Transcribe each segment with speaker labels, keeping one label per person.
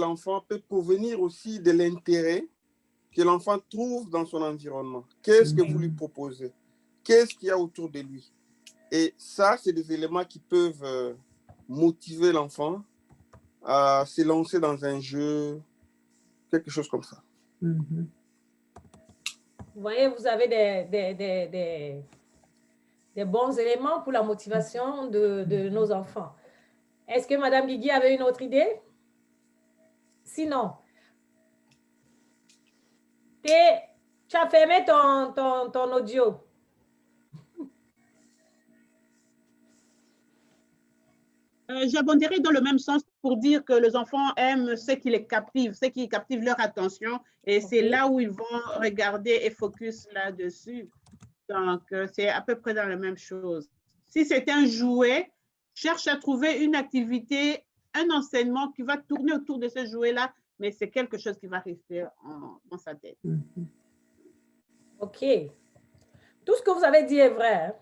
Speaker 1: l'enfant peut provenir aussi de l'intérêt que l'enfant trouve dans son environnement. Qu'est-ce que vous lui proposez? Qu'est-ce qu'il y a autour de lui? Et ça, c'est des éléments qui peuvent motiver l'enfant à se lancer dans un jeu, quelque chose comme ça.
Speaker 2: Vous
Speaker 3: voyez, vous avez des bons éléments pour la motivation de nos enfants. Est-ce que Madame Guigui avait une autre idée? Sinon, tu as fermé ton audio.
Speaker 4: J'abonderai dans le même sens pour dire que les enfants aiment ce qui les captive, ce qui captive leur attention, et c'est là où ils vont regarder et focus là-dessus. Donc, c'est à peu près dans la même chose. Si c'est un jouet, cherche à trouver une activité, un enseignement qui va tourner autour de ce jouet-là, mais c'est quelque chose qui va rester dans sa tête.
Speaker 3: OK. Tout ce que vous avez dit est vrai. Hein?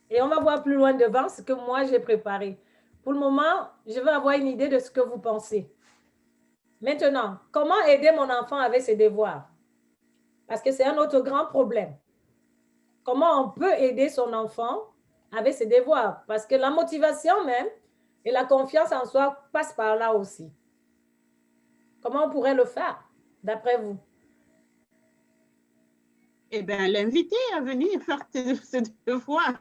Speaker 3: Et on va voir plus loin devant ce que moi j'ai préparé. Pour le moment, je veux avoir une idée de ce que vous pensez. Maintenant, comment aider mon enfant avec ses devoirs? Parce que c'est un autre grand problème. Comment on peut aider son enfant avec ses devoirs? Parce que la motivation même et la confiance en soi passent par là aussi. Comment on pourrait le faire, d'après vous?
Speaker 4: Eh bien, l'inviter à venir faire ses devoirs.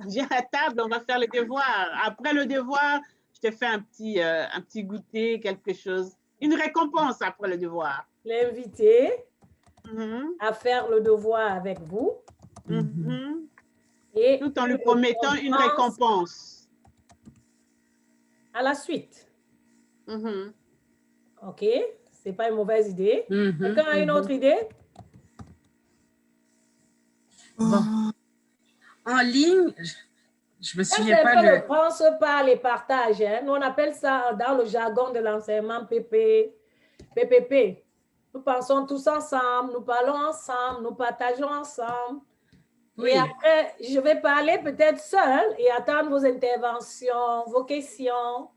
Speaker 4: Viens à table, on va faire les devoirs. Après le devoir, je te fais un petit goûter, quelque chose. Une récompense après le devoir.
Speaker 3: L'inviter à faire le devoir avec vous. Et
Speaker 4: tout en lui promettant une récompense.
Speaker 3: À la suite. OK, c'est pas une mauvaise idée. Quelqu'un a une autre idée?
Speaker 2: Bon. En ligne, je me souviens pas.
Speaker 3: C'est le pense par les partages. Hein? Nous, on appelle ça dans le jargon de l'enseignement PPP. Nous pensons tous ensemble, nous parlons ensemble, nous partageons ensemble. Oui. Et après, je vais parler peut-être seule et attendre vos interventions, vos questions.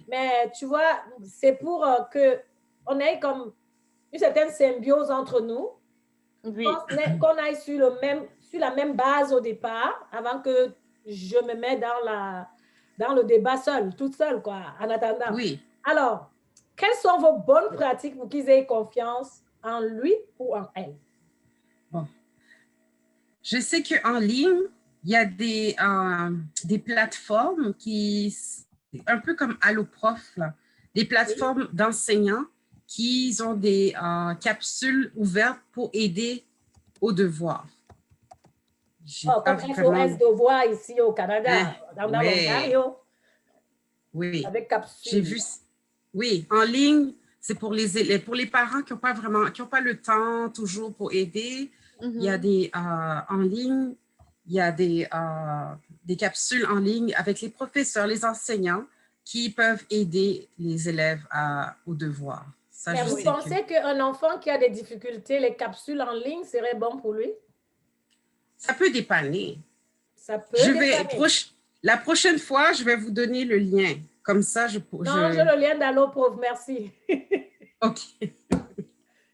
Speaker 3: Mais tu vois, c'est pour qu'on ait comme une certaine symbiose entre nous.
Speaker 4: Oui.
Speaker 3: Qu'on aille sur la même base au départ, avant que je me mette dans le débat seule, toute seule, quoi, en attendant.
Speaker 2: Oui.
Speaker 3: Alors, quelles sont vos bonnes pratiques pour qu'ils aient confiance en lui ou en elle?
Speaker 2: Bon. Je sais qu'en ligne, il y a des plateformes qui, un peu comme AlloProf, là, des plateformes d'enseignants qui ont des capsules ouvertes pour aider aux devoirs.
Speaker 3: Comme SOS Devoirs ici au Canada, dans l'Ontario.
Speaker 2: Oui.
Speaker 3: Avec capsules.
Speaker 2: J'ai vu. Oui, en ligne, c'est pour les parents qui n'ont pas le temps toujours pour aider. Il y a des en ligne, il y a des capsules en ligne avec les professeurs, les enseignants qui peuvent aider les élèves aux devoirs. Ça,
Speaker 3: mais vous pensez qu'un enfant qui a des difficultés, les capsules en ligne seraient bon pour lui?
Speaker 2: Ça peut dépanner.
Speaker 3: Ça peut dépanner.
Speaker 2: La prochaine fois, je vais vous donner le lien. Comme ça,
Speaker 3: j'ai le lien d'AlloProf, merci.
Speaker 2: OK.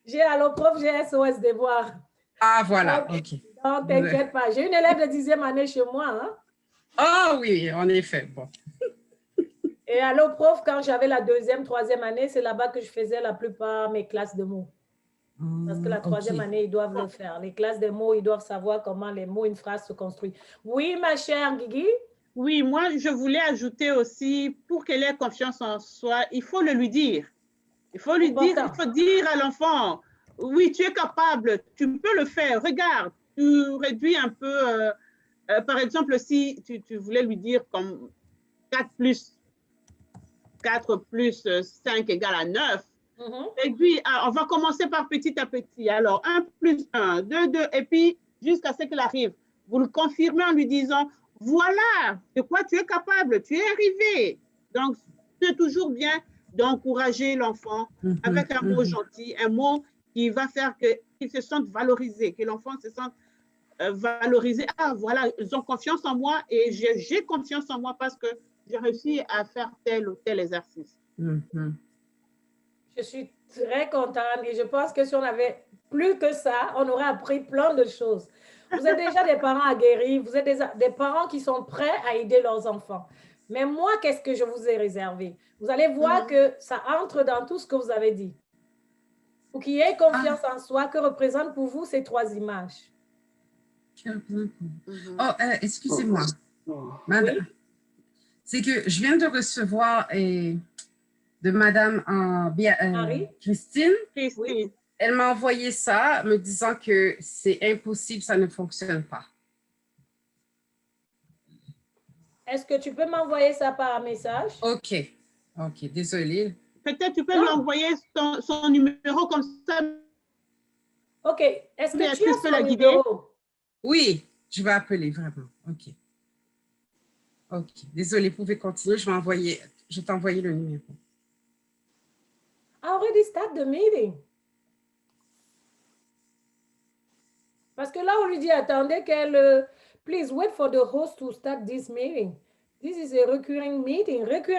Speaker 3: J'ai AlloProf, j'ai SOS Devoirs.
Speaker 2: Ah, voilà, OK.
Speaker 3: Non, t'inquiète pas. J'ai une élève de 10e année chez moi. Hein?
Speaker 2: Ah oui, en effet. Bon.
Speaker 3: Et AlloProf, quand j'avais la 2e, 3e année, c'est là-bas que je faisais la plupart de mes classes de mots. Parce que la 3e année, ils doivent le faire. Les classes de mots, ils doivent savoir comment les mots, une phrase se construit. Oui, ma chère Guigui?
Speaker 4: Oui, moi, je voulais ajouter aussi, pour qu'elle ait confiance en soi, il faut le lui dire. Il faut dire à l'enfant, oui, tu es capable, tu peux le faire, regarde, tu réduis un peu, par exemple, si tu voulais lui dire comme 4 plus 5 égale à 9, et puis on va commencer par petit à petit. Alors, 1 plus 1, 2, 2, et puis jusqu'à ce qu'il arrive. Vous le confirmez en lui disant, voilà de quoi tu es capable, tu es arrivé. Donc, c'est toujours bien d'encourager l'enfant avec un mot gentil, un mot qui va faire qu'il se sente valorisé, que l'enfant se sente valorisé. Ah, voilà, ils ont confiance en moi et j'ai confiance en moi parce que j'ai réussi à faire tel ou tel exercice.
Speaker 3: Je suis très contente et je pense que si on avait plus que ça, on aurait appris plein de choses. Vous êtes déjà des parents aguerris, vous êtes des parents qui sont prêts à aider leurs enfants. Mais moi, qu'est-ce que je vous ai réservé? Vous allez voir que ça entre dans tout ce que vous avez dit. Pour qu'il y ait confiance en soi, que représentent pour vous ces 3 images?
Speaker 2: Oh, excusez-moi. Madame,
Speaker 3: Oui?
Speaker 2: c'est que je viens de recevoir de Madame Christine.
Speaker 4: Christine.
Speaker 2: Elle m'a envoyé ça, me disant que c'est impossible, ça ne fonctionne pas.
Speaker 3: Est-ce que tu peux m'envoyer ça par message?
Speaker 2: OK, désolée.
Speaker 4: Peut-être tu peux lui envoyer son numéro comme ça.
Speaker 3: OK. Est-ce que tu
Speaker 4: peux
Speaker 3: as
Speaker 4: la
Speaker 3: son
Speaker 4: guider?
Speaker 3: numéro?
Speaker 2: Oui, je vais appeler vraiment. OK, désolée, vous pouvez continuer. Je vais t'envoyer le numéro.
Speaker 3: I already start the meeting. Parce que là, on lui dit, attendez qu'elle... please wait for the host to start this meeting. This is a recurring meeting.